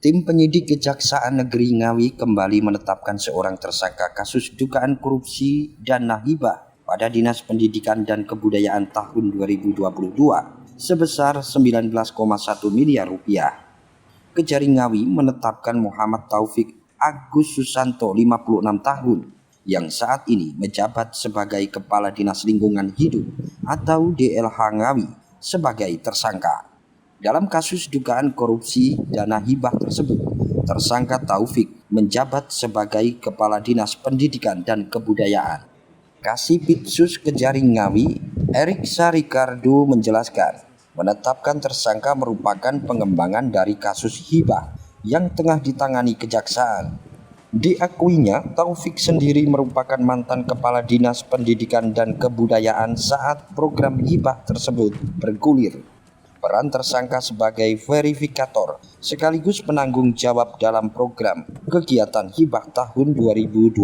Tim penyidik Kejaksaan Negeri Ngawi kembali menetapkan seorang tersangka kasus dugaan korupsi dana hibah pada Dinas Pendidikan dan Kebudayaan tahun 2022 sebesar 19,1 miliar rupiah. Kejari Ngawi menetapkan Muhammad Taufik Agus Susanto 56 tahun yang saat ini menjabat sebagai Kepala Dinas Lingkungan Hidup atau DLH Ngawi sebagai tersangka. Dalam kasus dugaan korupsi dana hibah tersebut, tersangka Taufik menjabat sebagai Kepala Dinas Pendidikan dan Kebudayaan. Kasipitsus Kejari Ngawi, Erik Sarikardo menjelaskan, menetapkan tersangka merupakan pengembangan dari kasus hibah yang tengah ditangani kejaksaan. Diakuinya, Taufik sendiri merupakan mantan Kepala Dinas Pendidikan dan Kebudayaan saat program hibah tersebut bergulir. Peran tersangka sebagai verifikator sekaligus penanggung jawab dalam program kegiatan hibah tahun 2022.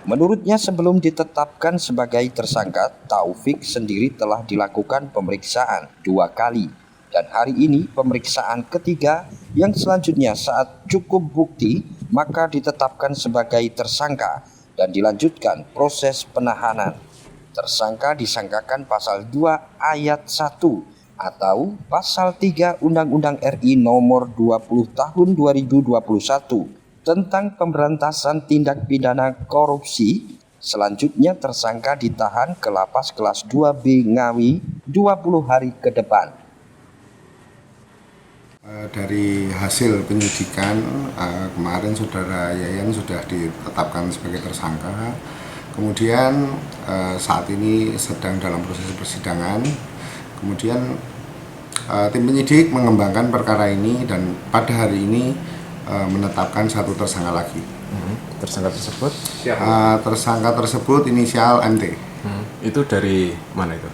Menurutnya sebelum ditetapkan sebagai tersangka, Taufik sendiri telah dilakukan pemeriksaan 2 kali. Dan hari ini pemeriksaan ketiga yang selanjutnya saat cukup bukti maka ditetapkan sebagai tersangka dan dilanjutkan proses penahanan. Tersangka disangkakan pasal 2 ayat 1 atau pasal 3 Undang-Undang RI nomor 20 tahun 2021 tentang pemberantasan tindak pidana korupsi. Selanjutnya tersangka ditahan ke lapas kelas 2B Ngawi 20 hari ke depan. Dari hasil penyidikan kemarin saudara Yayan sudah ditetapkan sebagai tersangka. Kemudian saat ini sedang dalam proses persidangan. Kemudian tim penyidik mengembangkan perkara ini dan pada hari ini menetapkan satu tersangka lagi. Tersangka tersebut? Tersangka tersebut inisial MT. Itu dari mana itu?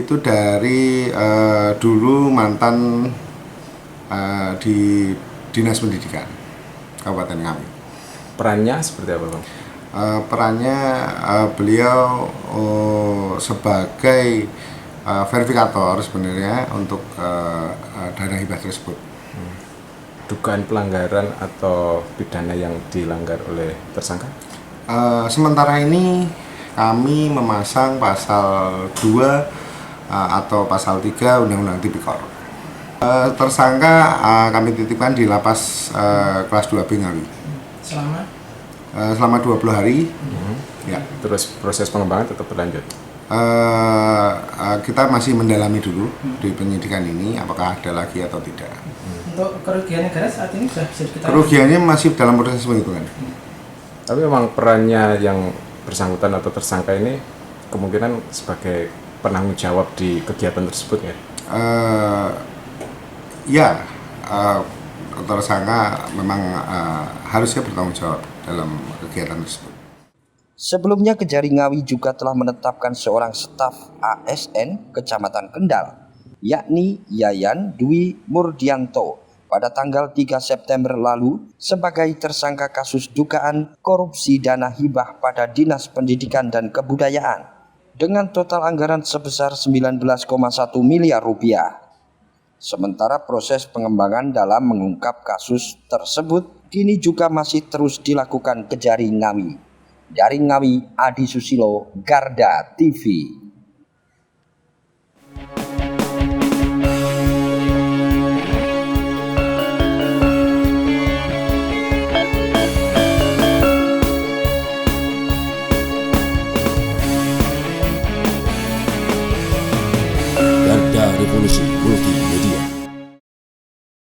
Itu dari dulu mantan di Dinas Pendidikan Kabupaten Ngawi. Perannya seperti apa, Bang? Perannya beliau sebagai verifikator sebenarnya untuk dana hibah tersebut. Dugaan pelanggaran atau pidana yang dilanggar oleh tersangka? Sementara ini kami memasang pasal 2 atau pasal 3 Undang-Undang Tipikor. Tersangka kami titipkan di lapas kelas 2B Ngawi. Selama 20 hari. Ya. Terus proses pengembangan tetap berlanjut? Kita masih mendalami dulu di penyidikan ini apakah ada lagi atau tidak. Untuk kerugian negara saat ini sudah bisa diketahui? Kerugiannya masih dalam proses penghitungan. Tapi memang perannya yang bersangkutan atau tersangka ini kemungkinan sebagai penanggung jawab di kegiatan tersebut ya? Tersangka memang harusnya bertanggung jawab dalam kegiatan tersebut. Sebelumnya Kejari Ngawi juga telah menetapkan seorang staf ASN Kecamatan Kendal, yakni Yayan Dwi Murdianto pada tanggal 3 September lalu sebagai tersangka kasus dugaan korupsi dana hibah pada Dinas Pendidikan dan Kebudayaan dengan total anggaran sebesar 19,1 miliar rupiah. Sementara proses pengembangan dalam mengungkap kasus tersebut kini juga masih terus dilakukan Kejari Ngawi. Dari Ngawi, Adi Susilo, Garda TV.